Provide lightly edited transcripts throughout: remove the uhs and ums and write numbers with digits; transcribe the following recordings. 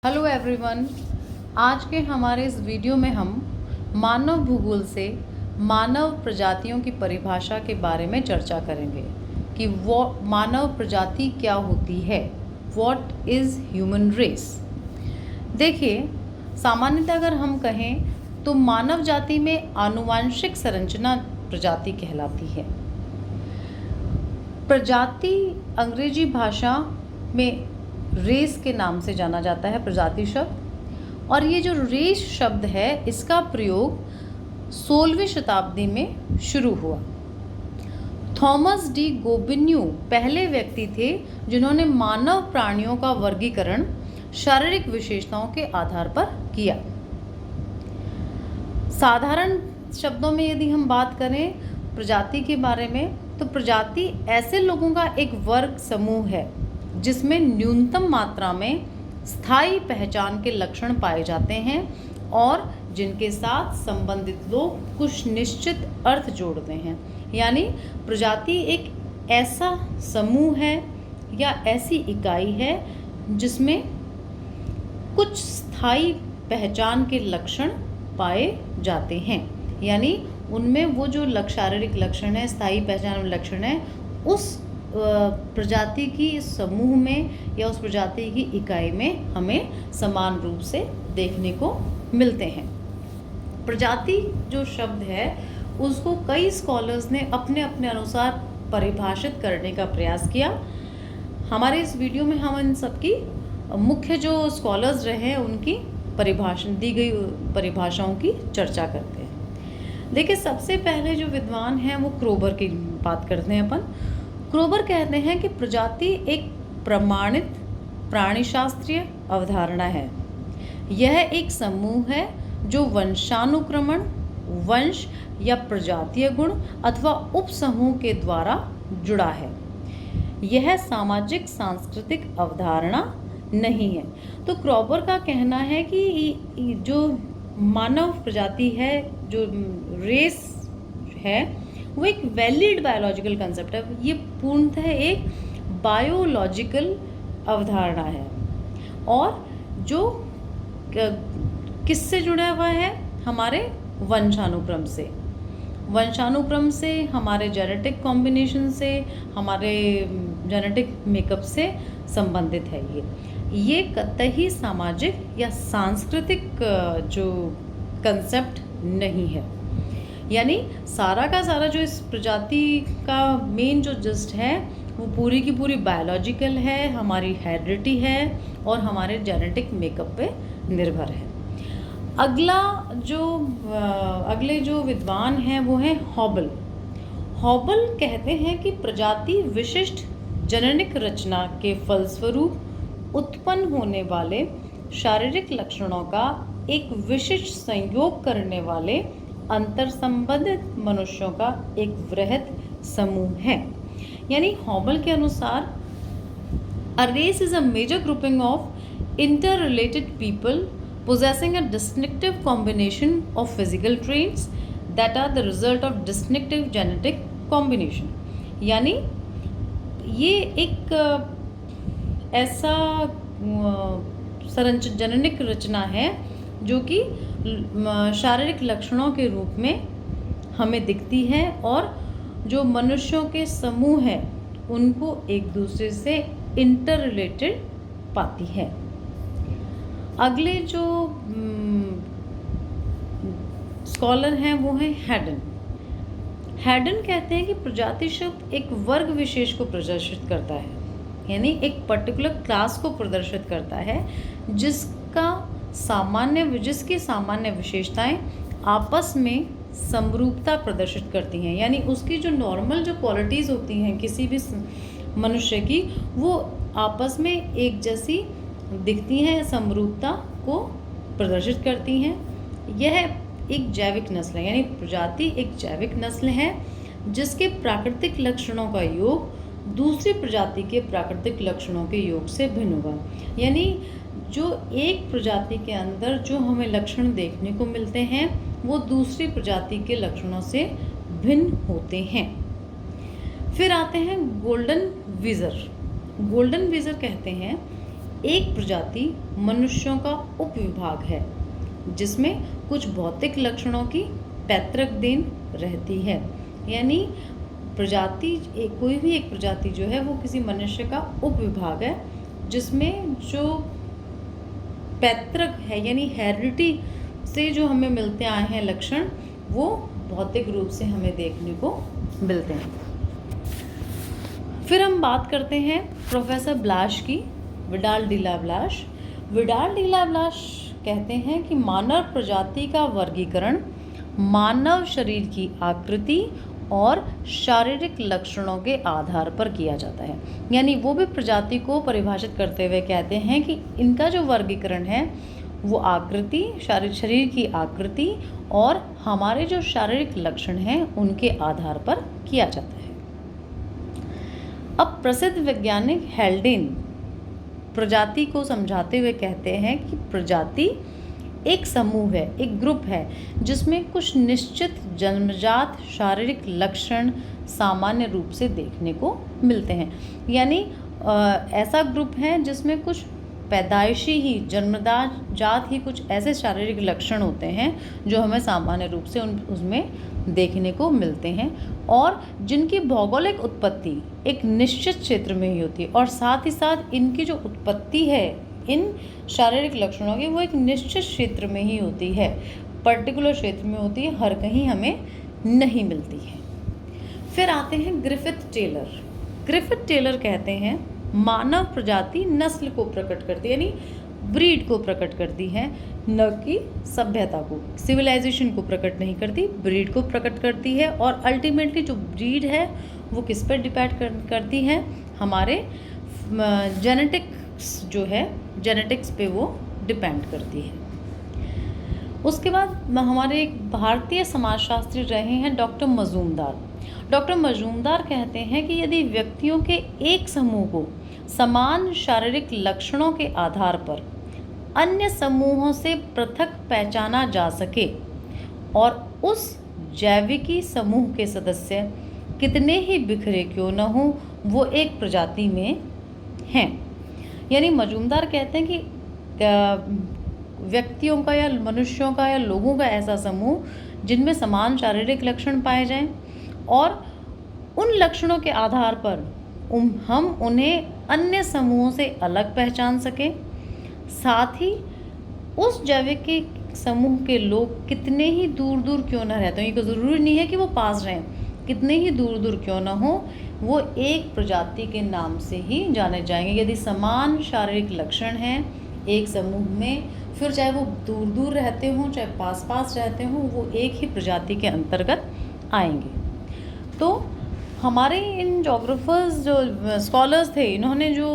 Hello everyone. आज के हमारे इस वीडियो में हम मानव भूगोल से मानव प्रजातियों की परिभाषा के बारे में चर्चा करेंगे कि वो मानव प्रजाति क्या होती है, व्हाट इज़ ह्यूमन रेस। देखिए, सामान्यतः अगर हम कहें तो मानव जाति में आनुवांशिक संरचना प्रजाति कहलाती है। प्रजाति अंग्रेजी भाषा में रेस के नाम से जाना जाता है, प्रजाति शब्द। और ये जो रेस शब्द है इसका प्रयोग 16वीं शताब्दी में शुरू हुआ। थॉमस डी गोबिन्यू पहले व्यक्ति थे जिन्होंने मानव प्राणियों का वर्गीकरण शारीरिक विशेषताओं के आधार पर किया। साधारण शब्दों में यदि हम बात करें प्रजाति के बारे में, तो प्रजाति ऐसे लोगों का एक वर्ग समूह है जिसमें न्यूनतम मात्रा में स्थायी पहचान के लक्षण पाए जाते हैं और जिनके साथ संबंधित लोग कुछ निश्चित अर्थ जोड़ते हैं। यानी प्रजाति एक ऐसा समूह है या ऐसी इकाई है जिसमें कुछ स्थायी पहचान के लक्षण पाए जाते हैं। यानी उनमें वो जो शारीरिक लक्षण है, स्थायी पहचान लक्षण है, उस प्रजाति की समूह में या उस प्रजाति की इकाई में हमें समान रूप से देखने को मिलते हैं। प्रजाति जो शब्द है उसको कई स्कॉलर्स ने अपने अपने अनुसार परिभाषित करने का प्रयास किया। हमारे इस वीडियो में हम इन सबकी मुख्य जो स्कॉलर्स रहे हैं उनकी दी गई परिभाषाओं की चर्चा करते हैं। देखिए, सबसे पहले जो विद्वान हैं वो क्रोबर की बात करते हैं अपन। क्रोबर कहते हैं कि प्रजाति एक प्रमाणित प्राणीशास्त्रीय अवधारणा है। यह एक समूह है जो वंशानुक्रमण, वंश या प्रजातीय गुण अथवा उपसमूह के द्वारा जुड़ा है। यह सामाजिक सांस्कृतिक अवधारणा नहीं है। तो क्रोबर का कहना है कि जो मानव प्रजाति है, जो रेस है, वो एक वैलिड बायोलॉजिकल कंसेप्ट है। ये पूर्णतः एक बायोलॉजिकल अवधारणा है और जो किससे जुड़ा हुआ है? हमारे वंशानुक्रम से, हमारे जेनेटिक कॉम्बिनेशन से, हमारे जेनेटिक मेकअप से संबंधित है। ये कतई सामाजिक या सांस्कृतिक जो कंसेप्ट नहीं है। यानी सारा का सारा जो इस प्रजाति का मेन जो जस्ट है वो पूरी की पूरी बायोलॉजिकल है, हमारी हेरिडिटी है और हमारे जेनेटिक मेकअप पे निर्भर है। अगले जो विद्वान हैं वो हैं हॉबल। हॉबल कहते हैं कि प्रजाति विशिष्ट जननिक रचना के फलस्वरूप उत्पन्न होने वाले शारीरिक लक्षणों का एक विशिष्ट संयोग करने वाले अंतर संबंधित मनुष्यों का एक वृहद समूह है। यानी हॉबल के अनुसार a race is a major grouping of interrelated people possessing a distinctive combination of physical traits that are the result of distinctive genetic combination। यानी ये एक ऐसा जननिक रचना है जो कि शारीरिक लक्षणों के रूप में हमें दिखती है और जो मनुष्यों के समूह हैं उनको एक दूसरे से इंटर रिलेटेड पाती है। अगले जो स्कॉलर हैं वो हैं हैडन। हैडन कहते हैं कि प्रजाति शब्द एक वर्ग विशेष को प्रदर्शित करता है, यानी एक पर्टिकुलर क्लास को प्रदर्शित करता है जिसकी सामान्य विशेषताएं आपस में समरूपता प्रदर्शित करती हैं। यानी उसकी जो नॉर्मल जो क्वालिटीज़ होती हैं किसी भी मनुष्य की, वो आपस में एक जैसी दिखती हैं, समरूपता को प्रदर्शित करती हैं। यह एक जैविक नस्ल है, यानी प्रजाति एक जैविक नस्ल है जिसके प्राकृतिक लक्षणों का योग दूसरी प्रजाति के प्राकृतिक लक्षणों के योग से भिन्न होगा। यानी जो एक प्रजाति के अंदर जो हमें लक्षण देखने को मिलते हैं वो दूसरी प्रजाति के लक्षणों से भिन्न होते हैं। फिर आते हैं गोल्डन विजर। गोल्डन विजर कहते हैं एक प्रजाति मनुष्यों का उपविभाग है जिसमें कुछ भौतिक लक्षणों की पैतृक देन रहती है। यानी प्रजाति कोई भी एक प्रजाति जो है वो किसी मनुष्य का उपविभाग है जिसमें जो पैतृक है यानी हेरिडिटी से जो हमें मिलते आए हैं लक्षण वो भौतिक रूप से हमें देखने को मिलते हैं। फिर हम बात करते हैं प्रोफेसर ब्लाश की, Vidal de la Blache. Vidal de la Blache कहते हैं कि मानव प्रजाति का वर्गीकरण मानव शरीर की आकृति और शारीरिक लक्षणों के आधार पर किया जाता है। यानी वो भी प्रजाति को परिभाषित करते हुए कहते हैं कि इनका जो वर्गीकरण है वो आकृति, शरीर की आकृति और हमारे जो शारीरिक लक्षण हैं उनके आधार पर किया जाता है। अब प्रसिद्ध वैज्ञानिक हेल्डेन प्रजाति को समझाते हुए कहते हैं कि प्रजाति एक समूह है, एक ग्रुप है जिसमें कुछ निश्चित जन्मजात शारीरिक लक्षण सामान्य रूप से देखने को मिलते हैं। यानी ऐसा ग्रुप है जिसमें कुछ पैदाइशी ही जन्मजात ही कुछ ऐसे शारीरिक लक्षण होते हैं जो हमें सामान्य रूप से उसमें देखने को मिलते हैं और जिनकी भौगोलिक उत्पत्ति एक निश्चित क्षेत्र में ही होती है और साथ ही साथ इनकी जो उत्पत्ति है इन शारीरिक लक्षणों की वो एक निश्चित क्षेत्र में ही होती है, पर्टिकुलर क्षेत्र में होती है, हर कहीं हमें नहीं मिलती है। फिर आते हैं ग्रिफिथ टेलर। ग्रिफिथ टेलर कहते हैं मानव प्रजाति नस्ल को प्रकट करती है यानी ब्रीड को प्रकट करती है, न कि सभ्यता को, सिविलाइजेशन को प्रकट नहीं करती, ब्रीड को प्रकट करती है। और अल्टीमेटली जो ब्रीड है वो किस पर डिपेंड करती है, हमारे जेनेटिक्स जो है जेनेटिक्स पे वो डिपेंड करती है। उसके बाद हमारे एक भारतीय समाजशास्त्री रहे हैं डॉक्टर मजूमदार। डॉक्टर मजूमदार कहते हैं कि यदि व्यक्तियों के एक समूह को समान शारीरिक लक्षणों के आधार पर अन्य समूहों से पृथक पहचाना जा सके और उस जैविकी समूह के सदस्य कितने ही बिखरे क्यों न हो वो एक प्रजाति में हैं। यानी मजूमदार कहते हैं कि व्यक्तियों का या मनुष्यों का या लोगों का ऐसा समूह जिनमें समान शारीरिक लक्षण पाए जाएं और उन लक्षणों के आधार पर हम उन्हें अन्य समूहों से अलग पहचान सकें। साथ ही उस जैविक के समूह के लोग कितने ही दूर दूर क्यों ना रहते हो, ये ज़रूरी नहीं है कि वो पास रहें, कितने ही दूर दूर क्यों ना हो वो एक प्रजाति के नाम से ही जाने जाएंगे यदि समान शारीरिक लक्षण हैं एक समूह में। फिर चाहे वो दूर दूर रहते हों चाहे पास पास रहते हों वो एक ही प्रजाति के अंतर्गत आएंगे। तो हमारे इन जोग्राफर्स जो स्कॉलर्स थे इन्होंने जो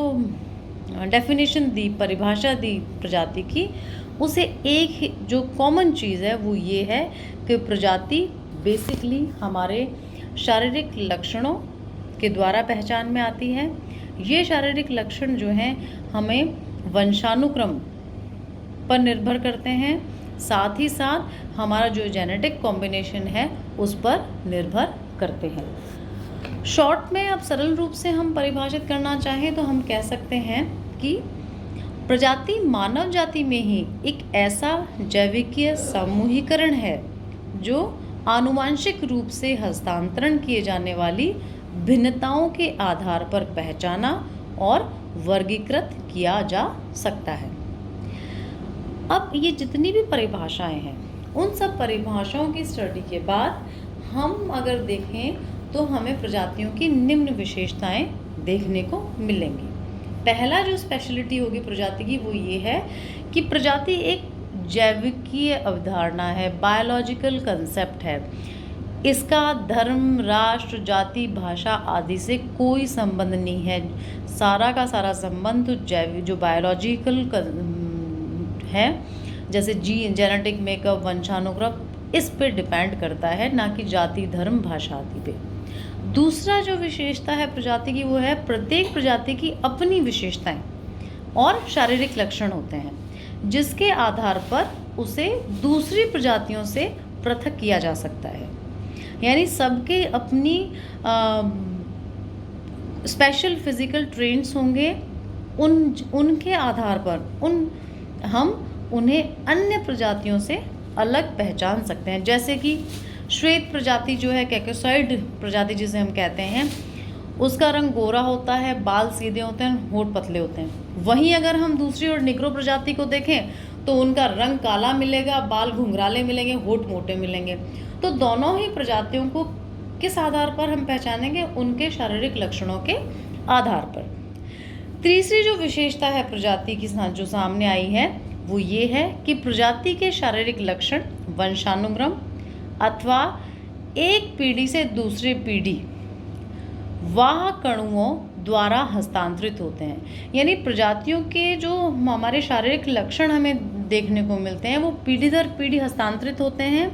डेफिनेशन दी, परिभाषा दी प्रजाति की, उसे एक ही जो कॉमन चीज़ है वो ये है कि प्रजाति बेसिकली हमारे शारीरिक लक्षणों के द्वारा पहचान में आती है। ये शारीरिक लक्षण जो हैं हमें वंशानुक्रम पर निर्भर करते हैं, साथ ही साथ हमारा जो जेनेटिक कॉम्बिनेशन है उस पर निर्भर करते हैं। शॉर्ट में अब सरल रूप से हम परिभाषित करना चाहें तो हम कह सकते हैं कि प्रजाति मानव जाति में ही एक ऐसा जैविकीय समूहीकरण है जो आनुवांशिक रूप से हस्तांतरण किए जाने वाली भिन्नताओं के आधार पर पहचाना और वर्गीकृत किया जा सकता है। अब ये जितनी भी परिभाषाएं हैं उन सब परिभाषाओं की स्टडी के बाद हम अगर देखें तो हमें प्रजातियों की निम्न विशेषताएं देखने को मिलेंगी। पहला जो स्पेशलिटी होगी प्रजाति की वो ये है कि प्रजाति एक जैविकीय अवधारणा है, बायोलॉजिकल कंसेप्ट है। इसका धर्म, राष्ट्र, जाति, भाषा आदि से कोई संबंध नहीं है। सारा का सारा संबंध जैविक जो बायोलॉजिकल है जैसे जेनेटिक मेकअप, वंशानुक्रम, इस पे डिपेंड करता है, ना कि जाति, धर्म, भाषा आदि पे। दूसरा जो विशेषता है प्रजाति की वो है प्रत्येक प्रजाति की अपनी विशेषताएं और शारीरिक लक्षण होते हैं जिसके आधार पर उसे दूसरी प्रजातियों से पृथक किया जा सकता है। यानी सबके अपनी स्पेशल फिजिकल ट्रेट्स होंगे उनके आधार पर हम उन्हें अन्य प्रजातियों से अलग पहचान सकते हैं। जैसे कि श्वेत प्रजाति जो है, कैकोसॉइड प्रजाति जिसे हम कहते हैं, उसका रंग गोरा होता है, बाल सीधे होते हैं, होंठ पतले होते हैं। वहीं अगर हम दूसरी ओर निग्रो प्रजाति को देखें तो उनका रंग काला मिलेगा, बाल घुंघराले मिलेंगे, होंठ मोटे मिलेंगे। तो दोनों ही प्रजातियों को किस आधार पर हम पहचानेंगे? उनके शारीरिक लक्षणों के आधार पर। तीसरी जो विशेषता है प्रजाति की जो सामने आई है वो ये है कि प्रजाति के शारीरिक लक्षण वंशानुक्रम अथवा एक पीढ़ी से दूसरी पीढ़ी वाह कणुओं द्वारा हस्तांतरित होते हैं। यानी प्रजातियों के जो हमारे शारीरिक लक्षण हमें देखने को मिलते हैं वो पीढ़ी दर पीढ़ी हस्तांतरित होते हैं,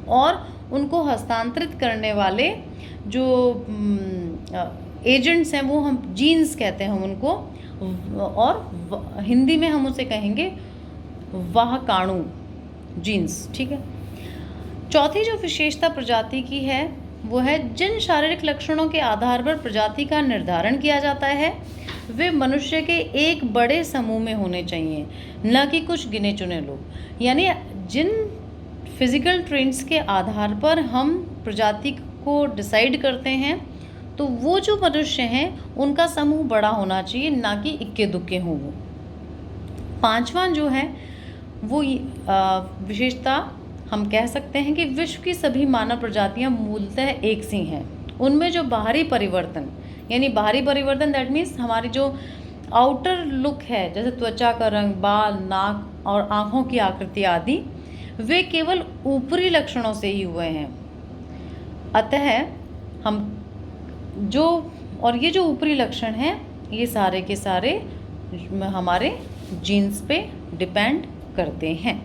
और उनको हस्तांतरित करने वाले जो एजेंट्स हैं वो हम जीन्स कहते हैं उनको, और हिंदी में हम उसे कहेंगे वाहकाणु जीन्स। ठीक है। चौथी जो विशेषता प्रजाति की है वो है जिन शारीरिक लक्षणों के आधार पर प्रजाति का निर्धारण किया जाता है वे मनुष्य के एक बड़े समूह में होने चाहिए, न कि कुछ गिने चुने लोग। यानी जिन फिजिकल ट्रेंड्स के आधार पर हम प्रजाति को डिसाइड करते हैं तो वो जो मनुष्य हैं उनका समूह बड़ा होना चाहिए, ना कि इक्के दुक्के हों वो। पांचवा जो है वो विशेषता हम कह सकते हैं कि विश्व की सभी मानव प्रजातियां मूलतः एक सी हैं। उनमें जो बाहरी परिवर्तन, यानी बाहरी परिवर्तन दैट मीन्स हमारी जो आउटर लुक है, जैसे त्वचा का रंग, बाल, नाक और आँखों की आकृति आदि, वे केवल ऊपरी लक्षणों से ही हुए हैं। अतः ये जो ऊपरी लक्षण हैं ये सारे के सारे हमारे जीन्स पे डिपेंड करते हैं।